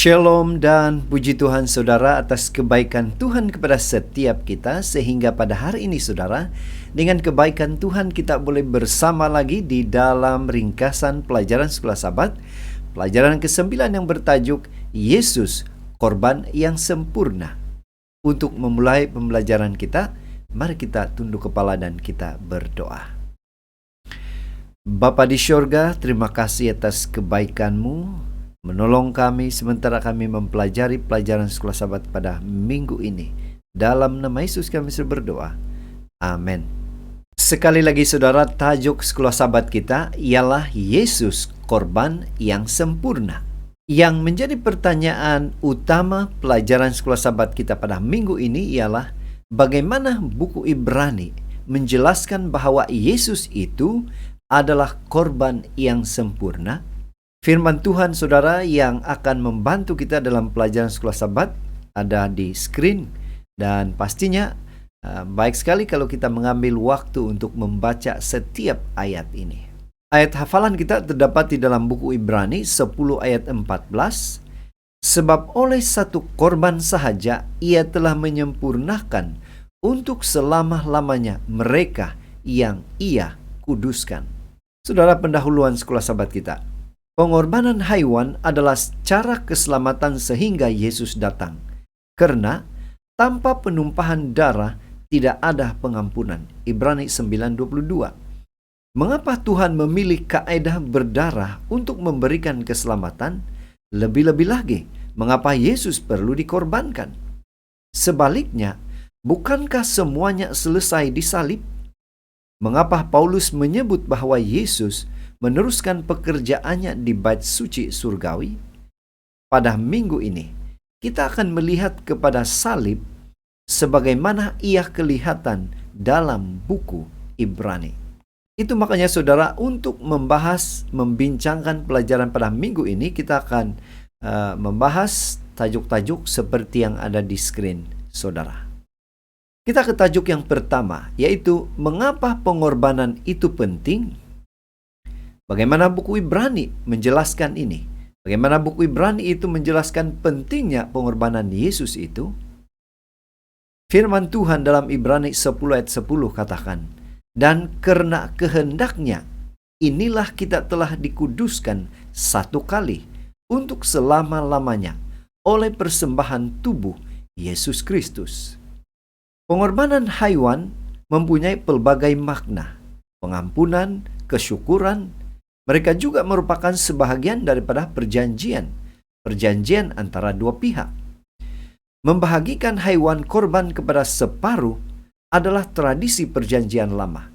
Shalom dan puji Tuhan saudara atas kebaikan Tuhan kepada setiap kita, sehingga pada hari ini saudara, dengan kebaikan Tuhan kita boleh bersama lagi di dalam ringkasan pelajaran Sekolah Sabat, pelajaran ke-9 yang bertajuk Yesus, Korban yang Sempurna. Untuk memulai pembelajaran kita, mari kita tunduk kepala dan kita berdoa. Bapa di syurga, terima kasih atas kebaikan-Mu menolong kami sementara kami mempelajari pelajaran Sekolah Sabat pada minggu ini. Dalam nama Yesus kami berdoa. Amin. Sekali lagi saudara, tajuk Sekolah Sabat kita ialah Yesus, Korban yang Sempurna. Yang menjadi pertanyaan utama pelajaran Sekolah Sabat kita pada minggu ini ialah bagaimana buku Ibrani menjelaskan bahwa Yesus itu adalah korban yang sempurna. Firman Tuhan saudara yang akan membantu kita dalam pelajaran Sekolah Sabat ada di screen, dan pastinya baik sekali kalau kita mengambil waktu untuk membaca setiap ayat ini. Ayat hafalan kita terdapat di dalam buku Ibrani 10 ayat 14. Sebab oleh satu korban sahaja ia telah menyempurnakan untuk selama-lamanya mereka yang ia kuduskan. Saudara, pendahuluan Sekolah Sabat kita, pengorbanan haiwan adalah cara keselamatan sehingga Yesus datang. Karena tanpa penumpahan darah tidak ada pengampunan. Ibrani 9:22. Mengapa Tuhan memilih kaedah berdarah untuk memberikan keselamatan? Lebih-lebih lagi, mengapa Yesus perlu dikorbankan? Sebaliknya, bukankah semuanya selesai di salib? Mengapa Paulus menyebut bahwa Yesus meneruskan pekerjaannya di bait suci surgawi? Pada minggu ini, kita akan melihat kepada salib sebagaimana ia kelihatan dalam buku Ibrani. Itu makanya saudara, untuk membincangkan pelajaran pada minggu ini, kita akan membahas tajuk-tajuk seperti yang ada di screen saudara. Kita ke tajuk yang pertama, yaitu mengapa pengorbanan itu penting? Bagaimana buku Ibrani menjelaskan ini? Bagaimana buku Ibrani itu menjelaskan pentingnya pengorbanan Yesus itu? Firman Tuhan dalam Ibrani 10 ayat 10 katakan, dan karena kehendaknya, inilah kita telah dikuduskan satu kali untuk selama-lamanya oleh persembahan tubuh Yesus Kristus. Pengorbanan haiwan mempunyai pelbagai makna, pengampunan, kesyukuran. Mereka juga merupakan sebahagian daripada perjanjian antara dua pihak. Membahagikan haiwan korban kepada separuh adalah tradisi perjanjian lama.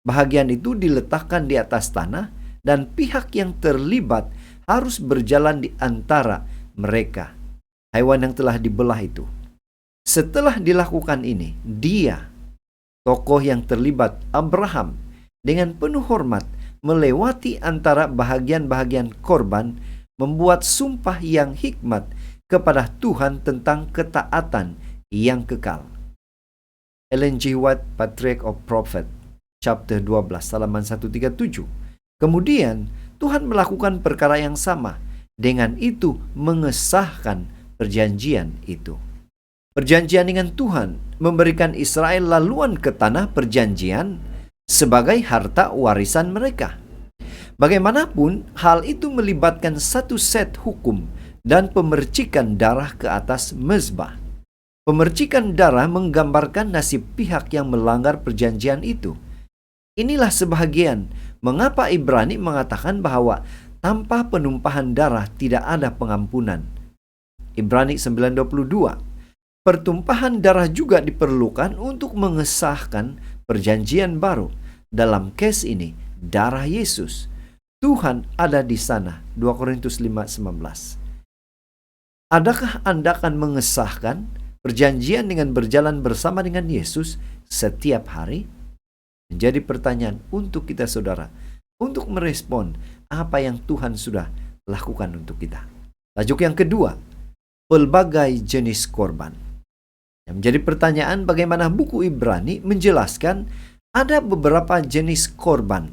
Bahagian itu diletakkan di atas tanah dan pihak yang terlibat harus berjalan di antara mereka, haiwan yang telah dibelah itu. Setelah dilakukan ini, tokoh yang terlibat, Abraham, dengan penuh hormat melewati antara bahagian-bahagian korban, membuat sumpah yang hikmat kepada Tuhan tentang ketaatan yang kekal. Ellen G. White, Patriarch of Prophet, chapter 12, halaman 137. Kemudian, Tuhan melakukan perkara yang sama, dengan itu mengesahkan perjanjian itu. Perjanjian dengan Tuhan memberikan Israel laluan ke tanah perjanjian sebagai harta warisan mereka. Bagaimanapun, hal itu melibatkan satu set hukum dan pemercikan darah ke atas mezbah. Pemercikan darah menggambarkan nasib pihak yang melanggar perjanjian itu. Inilah sebahagian mengapa Ibrani mengatakan bahwa tanpa penumpahan darah tidak ada pengampunan. Ibrani 9:22. Pertumpahan darah juga diperlukan untuk mengesahkan perjanjian baru. Dalam case ini, darah Yesus. Tuhan ada di sana. 2 Korintus 5:19. Adakah Anda akan mengesahkan perjanjian dengan berjalan bersama dengan Yesus setiap hari? Menjadi pertanyaan untuk kita saudara, untuk merespon apa yang Tuhan sudah lakukan untuk kita. Tajuk yang kedua, pelbagai jenis korban. Yang menjadi pertanyaan, bagaimana buku Ibrani menjelaskan ada beberapa jenis korban.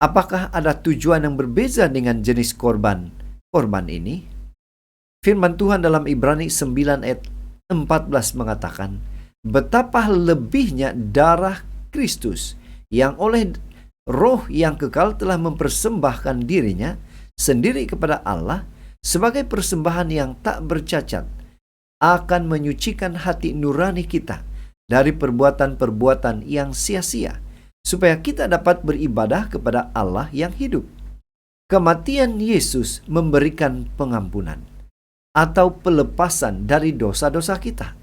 Apakah ada tujuan yang berbeza dengan jenis korban ini? Firman Tuhan dalam Ibrani 9 ayat 14 mengatakan, betapa lebihnya darah Kristus yang oleh Roh yang kekal telah mempersembahkan dirinya sendiri kepada Allah sebagai persembahan yang tak bercacat, akan menyucikan hati nurani kita dari perbuatan-perbuatan yang sia-sia, supaya kita dapat beribadah kepada Allah yang hidup. Kematian Yesus memberikan pengampunan atau pelepasan dari dosa-dosa kita.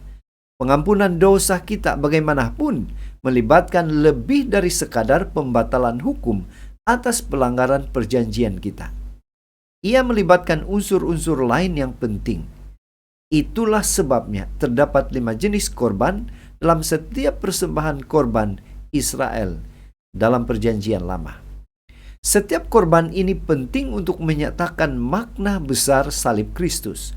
Pengampunan dosa kita bagaimanapun melibatkan lebih dari sekadar pembatalan hukum atas pelanggaran perjanjian kita. Ia melibatkan unsur-unsur lain yang penting. Itulah sebabnya terdapat 5 jenis korban dalam setiap persembahan korban Israel dalam perjanjian lama. Setiap korban ini penting untuk menyatakan makna besar salib Kristus.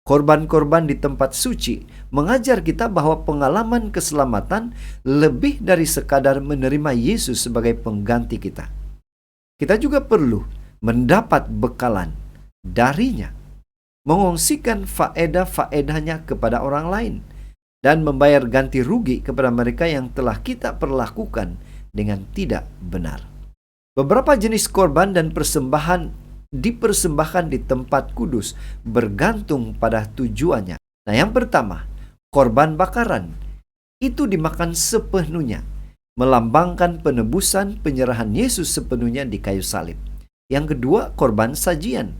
Korban-korban di tempat suci mengajar kita bahwa pengalaman keselamatan lebih dari sekadar menerima Yesus sebagai pengganti kita. Kita juga perlu mendapat bekalan darinya, mengongsikan faedah-faedahnya kepada orang lain, dan membayar ganti rugi kepada mereka yang telah kita perlakukan dengan tidak benar. Beberapa jenis korban dan persembahan dipersembahkan di tempat kudus bergantung pada tujuannya. Nah, yang pertama, korban bakaran. Itu dimakan sepenuhnya, melambangkan penebusan penyerahan Yesus sepenuhnya di kayu salib. Yang kedua, korban sajian,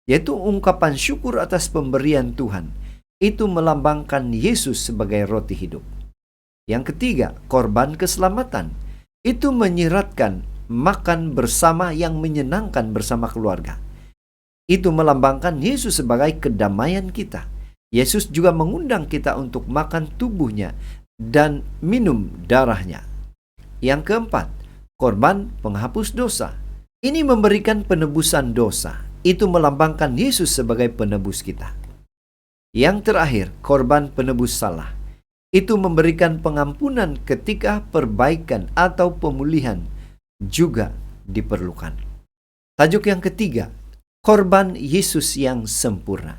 yaitu ungkapan syukur atas pemberian Tuhan. Itu melambangkan Yesus sebagai roti hidup. Yang ketiga, korban keselamatan. Itu menyiratkan makan bersama yang menyenangkan bersama keluarga. Itu melambangkan Yesus sebagai kedamaian kita. Yesus juga mengundang kita untuk makan tubuhnya dan minum darahnya. Yang keempat, korban penghapus dosa. Ini memberikan penebusan dosa. Itu melambangkan Yesus sebagai penebus kita. Yang terakhir, korban penebus salah. Itu memberikan pengampunan ketika perbaikan atau pemulihan juga diperlukan. Tajuk yang ketiga, korban Yesus yang sempurna.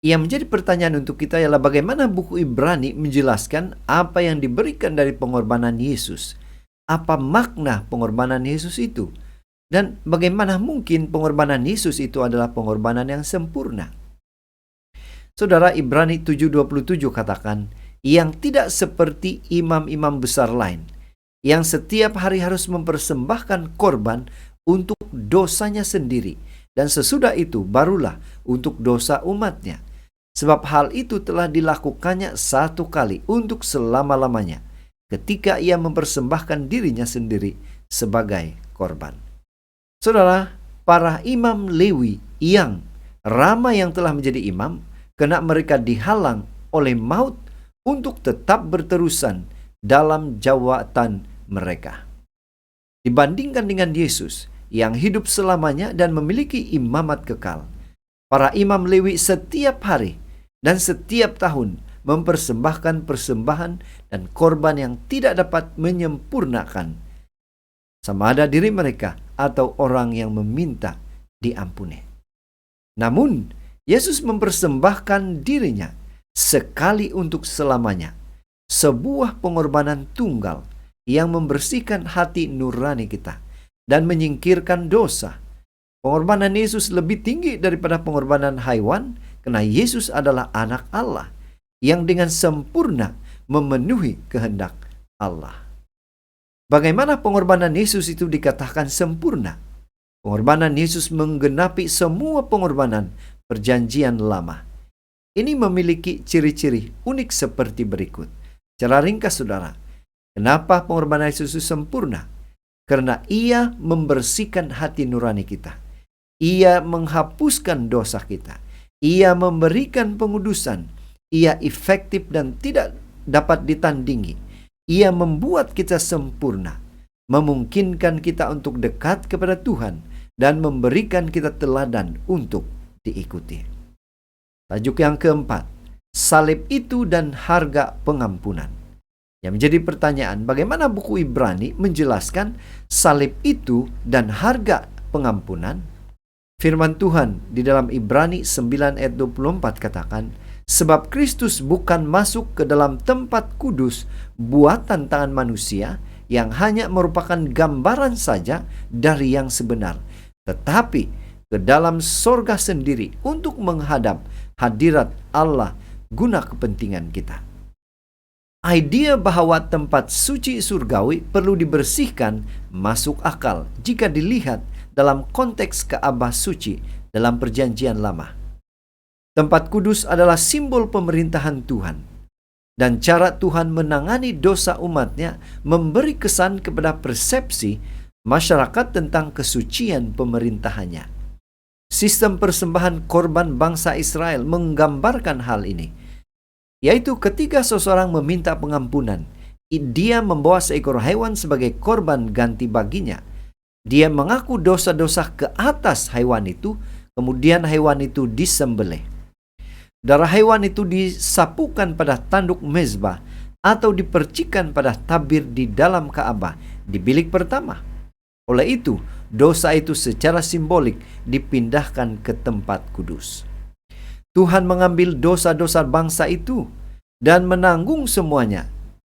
Yang menjadi pertanyaan untuk kita ialah bagaimana buku Ibrani menjelaskan apa yang diberikan dari pengorbanan Yesus. Apa makna pengorbanan Yesus itu? Dan bagaimana mungkin pengorbanan Yesus itu adalah pengorbanan yang sempurna? Saudara, Ibrani 7:27 katakan, yang tidak seperti imam-imam besar lain, yang setiap hari harus mempersembahkan korban untuk dosanya sendiri, dan sesudah itu barulah untuk dosa umatnya. Sebab hal itu telah dilakukannya satu kali untuk selama-lamanya, ketika ia mempersembahkan dirinya sendiri sebagai korban. Saudara, para imam Lewi yang ramai yang telah menjadi imam, karena mereka dihalang oleh maut untuk tetap berterusan dalam jawatan mereka. Dibandingkan dengan Yesus yang hidup selamanya dan memiliki imamat kekal, para imam Lewi setiap hari dan setiap tahun mempersembahkan persembahan dan korban yang tidak dapat menyempurnakan, sama ada diri mereka atau orang yang meminta diampuni. Namun, Yesus mempersembahkan dirinya sekali untuk selamanya, sebuah pengorbanan tunggal yang membersihkan hati nurani kita dan menyingkirkan dosa. Pengorbanan Yesus lebih tinggi daripada pengorbanan haiwan, karena Yesus adalah anak Allah yang dengan sempurna memenuhi kehendak Allah. Bagaimana pengorbanan Yesus itu dikatakan sempurna? Pengorbanan Yesus menggenapi semua pengorbanan perjanjian lama. Ini memiliki ciri-ciri unik seperti berikut. Secara ringkas, saudara, kenapa pengorbanan Yesus itu sempurna? Karena ia membersihkan hati nurani kita. Ia menghapuskan dosa kita. Ia memberikan pengudusan. Ia efektif dan tidak dapat ditandingi. Ia membuat kita sempurna, memungkinkan kita untuk dekat kepada Tuhan, dan memberikan kita teladan untuk diikuti. Tajuk yang keempat, salib itu dan harga pengampunan. Yang menjadi pertanyaan, bagaimana buku Ibrani menjelaskan salib itu dan harga pengampunan? Firman Tuhan di dalam Ibrani 9 ayat 24 katakan, sebab Kristus bukan masuk ke dalam tempat kudus buatan tangan manusia yang hanya merupakan gambaran saja dari yang sebenar, tetapi ke dalam sorga sendiri untuk menghadap hadirat Allah guna kepentingan kita. Idea bahwa tempat suci surgawi perlu dibersihkan masuk akal jika dilihat dalam konteks Ka'bah suci dalam Perjanjian Lama. Tempat kudus adalah simbol pemerintahan Tuhan, dan cara Tuhan menangani dosa umatnya memberi kesan kepada persepsi masyarakat tentang kesucian pemerintahannya. Sistem persembahan korban bangsa Israel menggambarkan hal ini, yaitu ketika seseorang meminta pengampunan, dia membawa seekor hewan sebagai korban ganti baginya. Dia mengaku dosa-dosa ke atas hewan itu, kemudian hewan itu disembelih. Darah hewan itu disapukan pada tanduk mezbah atau dipercikan pada tabir di dalam Ka'bah di bilik pertama. Oleh itu, dosa itu secara simbolik dipindahkan ke tempat kudus. Tuhan mengambil dosa-dosa bangsa itu dan menanggung semuanya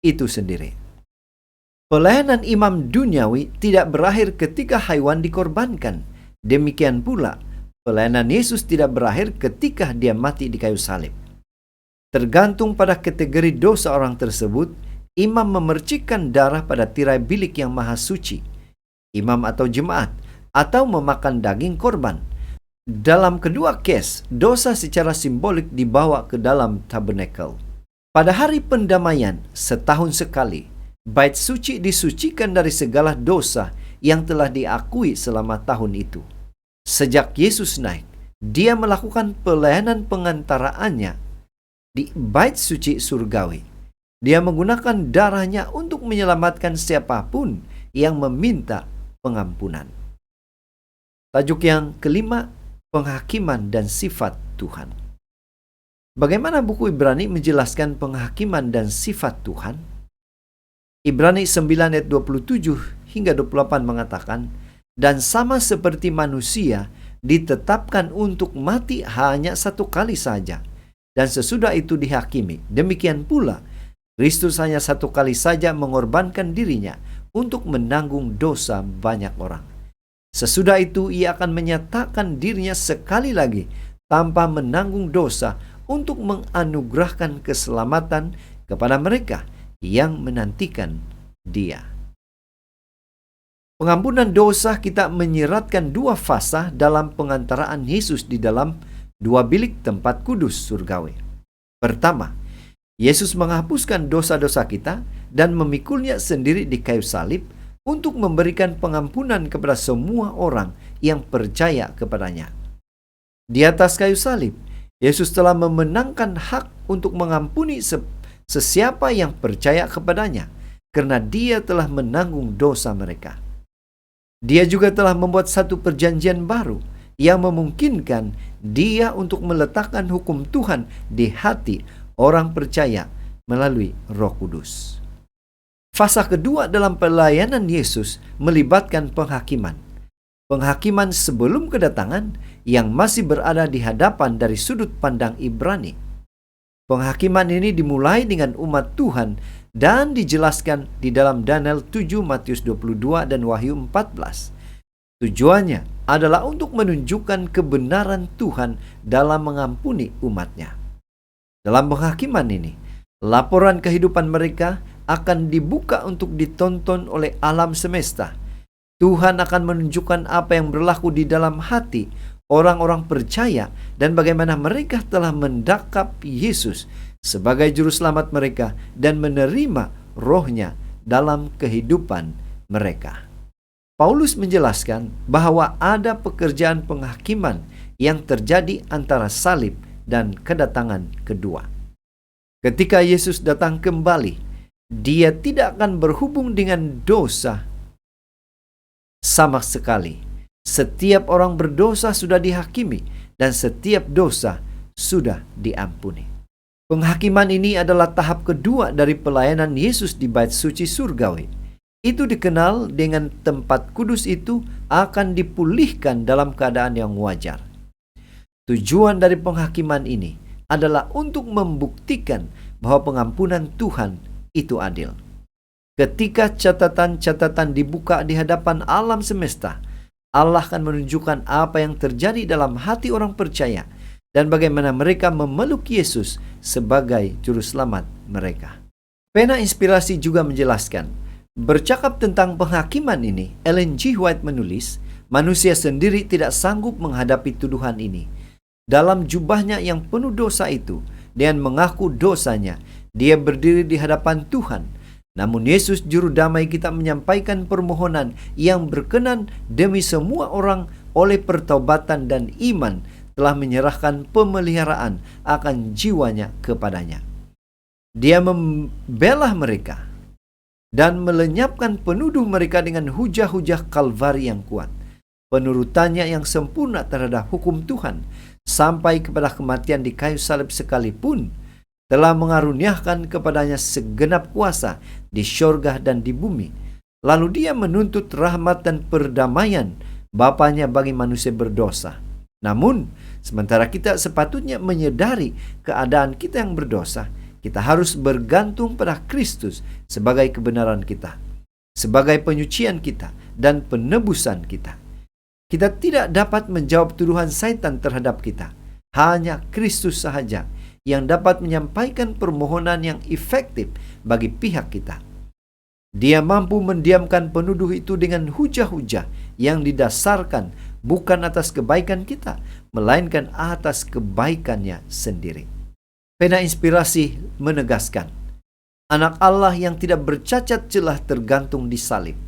itu sendiri. Pelayanan imam duniawi tidak berakhir ketika hewan dikorbankan. Demikian pula, pelayanan Yesus tidak berakhir ketika dia mati di kayu salib. Tergantung pada kategori dosa orang tersebut, imam memercikkan darah pada tirai bilik yang maha suci, imam atau jemaat, atau memakan daging korban. Dalam kedua kes, dosa secara simbolik dibawa ke dalam tabernakel. Pada hari pendamaian, setahun sekali, bait suci disucikan dari segala dosa yang telah diakui selama tahun itu. Sejak Yesus naik, dia melakukan pelayanan pengantaraannya di bait suci surgawi. Dia menggunakan darahnya untuk menyelamatkan siapapun yang meminta pengampunan. Tajuk yang kelima, penghakiman dan sifat Tuhan. Bagaimana buku Ibrani menjelaskan penghakiman dan sifat Tuhan? Ibrani 9 ayat 27 hingga 28 mengatakan, dan sama seperti manusia ditetapkan untuk mati hanya satu kali saja, dan sesudah itu dihakimi. Demikian pula, Kristus hanya satu kali saja mengorbankan dirinya untuk menanggung dosa banyak orang. Sesudah itu ia akan menyatakan dirinya sekali lagi tanpa menanggung dosa untuk menganugerahkan keselamatan kepada mereka yang menantikan dia. Pengampunan dosa kita menyiratkan dua fasa dalam pengantaraan Yesus di dalam dua bilik tempat kudus surgawi. Pertama, Yesus menghapuskan dosa-dosa kita dan memikulnya sendiri di kayu salib untuk memberikan pengampunan kepada semua orang yang percaya kepadanya. Di atas kayu salib, Yesus telah memenangkan hak untuk mengampuni sesiapa yang percaya kepadanya, karena dia telah menanggung dosa mereka. Dia juga telah membuat satu perjanjian baru yang memungkinkan dia untuk meletakkan hukum Tuhan di hati orang percaya melalui Roh Kudus. Fasa kedua dalam pelayanan Yesus melibatkan penghakiman. Penghakiman sebelum kedatangan yang masih berada di hadapan dari sudut pandang Ibrani. Penghakiman ini dimulai dengan umat Tuhan dan dijelaskan di dalam Daniel 7, Matius 22, dan Wahyu 14. Tujuannya adalah untuk menunjukkan kebenaran Tuhan dalam mengampuni umatnya. Dalam penghakiman ini, laporan kehidupan mereka akan dibuka untuk ditonton oleh alam semesta. Tuhan akan menunjukkan apa yang berlaku di dalam hati orang-orang percaya dan bagaimana mereka telah mendakap Yesus sebagai juru selamat mereka dan menerima rohnya dalam kehidupan mereka. Paulus menjelaskan bahwa ada pekerjaan penghakiman yang terjadi antara salib dan kedatangan kedua. Ketika Yesus datang kembali, dia tidak akan berhubung dengan dosa sama sekali. Setiap orang berdosa sudah dihakimi dan setiap dosa sudah diampuni. Penghakiman ini adalah tahap kedua dari pelayanan Yesus di bait suci surgawi. Itu dikenal dengan tempat kudus itu akan dipulihkan dalam keadaan yang wajar. Tujuan dari penghakiman ini adalah untuk membuktikan bahwa pengampunan Tuhan itu adil. Ketika catatan-catatan dibuka di hadapan alam semesta, Allah akan menunjukkan apa yang terjadi dalam hati orang percaya dan bagaimana mereka memeluk Yesus sebagai juru selamat mereka. Pena Inspirasi juga menjelaskan, bercakap tentang penghakiman ini, Ellen G. White menulis, manusia sendiri tidak sanggup menghadapi tuduhan ini. Dalam jubahnya yang penuh dosa itu, dengan mengaku dosanya, dia berdiri di hadapan Tuhan. Namun Yesus juru damai kita menyampaikan permohonan yang berkenan demi semua orang oleh pertobatan dan iman telah menyerahkan pemeliharaan akan jiwanya kepadanya. Dia membela mereka dan melenyapkan penuduh mereka dengan hujah-hujah Kalvari yang kuat. Penurutannya yang sempurna terhadap hukum Tuhan sampai kepada kematian di kayu salib sekalipun telah mengaruniakan kepadanya segenap kuasa di syurga dan di bumi. Lalu dia menuntut rahmat dan perdamaian Bapanya bagi manusia berdosa. Namun, sementara kita sepatutnya menyadari keadaan kita yang berdosa, kita harus bergantung pada Kristus sebagai kebenaran kita, sebagai penyucian kita, dan penebusan kita. Kita tidak dapat menjawab tuduhan Satan terhadap kita. Hanya Kristus sahaja yang dapat menyampaikan permohonan yang efektif bagi pihak kita. Dia mampu mendiamkan penuduh itu dengan hujah-hujah yang didasarkan bukan atas kebaikan kita, melainkan atas kebaikannya sendiri. Pena Inspirasi menegaskan, Anak Allah yang tidak bercacat celah tergantung di salib,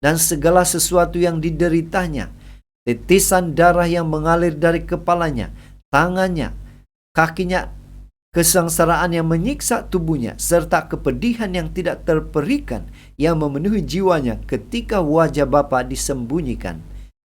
dan segala sesuatu yang dideritanya, titisan darah yang mengalir dari kepalanya, tangannya, kakinya, kesengsaraan yang menyiksa tubuhnya, serta kepedihan yang tidak terperikan yang memenuhi jiwanya ketika wajah Bapa disembunyikan,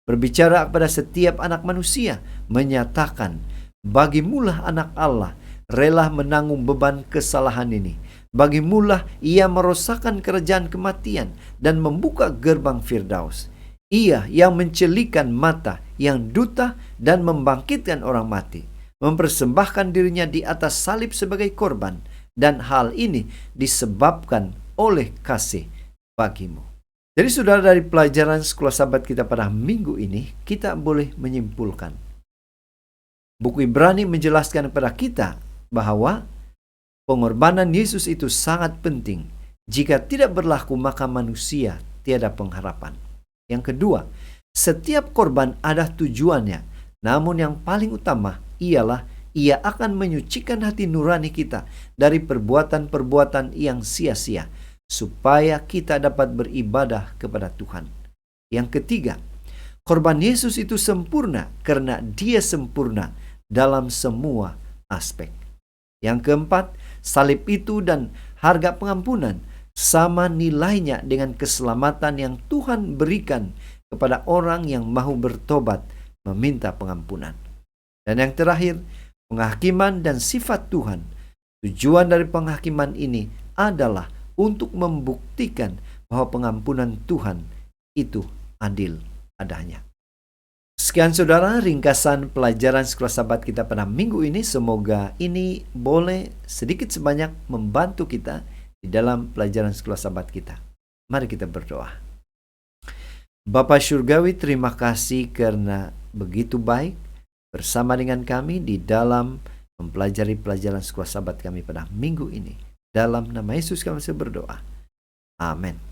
berbicara kepada setiap anak manusia, menyatakan, bagimulah anak Allah rela menanggung beban kesalahan ini. Bagimulah ia merosakkan kerajaan kematian dan membuka gerbang Firdaus. Ia yang mencelikan mata yang duta dan membangkitkan orang mati, mempersembahkan dirinya di atas salib sebagai korban, dan hal ini disebabkan oleh kasih bagimu. Jadi saudara, dari pelajaran Sekolah Sabat kita pada minggu ini, kita boleh menyimpulkan, buku Ibrani menjelaskan kepada kita bahwa pengorbanan Yesus itu sangat penting. Jika tidak berlaku, maka manusia tiada pengharapan. Yang kedua, setiap korban ada tujuannya. Namun yang paling utama ialah ia akan menyucikan hati nurani kita dari perbuatan-perbuatan yang sia-sia, supaya kita dapat beribadah kepada Tuhan. Yang ketiga, korban Yesus itu sempurna karena dia sempurna dalam semua aspek. Yang keempat, salib itu dan harga pengampunan sama nilainya dengan keselamatan yang Tuhan berikan kepada orang yang mau bertobat meminta pengampunan. Dan yang terakhir, penghakiman dan sifat Tuhan. Tujuan dari penghakiman ini adalah untuk membuktikan bahwa pengampunan Tuhan itu adil adanya. Sekian saudara, ringkasan pelajaran Sekolah Sabat kita pada minggu ini. Semoga ini boleh sedikit sebanyak membantu kita di dalam pelajaran Sekolah Sabat kita. Mari kita berdoa. Bapa Surgawi, terima kasih karena begitu baik bersama dengan kami di dalam mempelajari pelajaran Sekolah Sabat kami pada minggu ini. Dalam nama Yesus kami berdoa. Amin.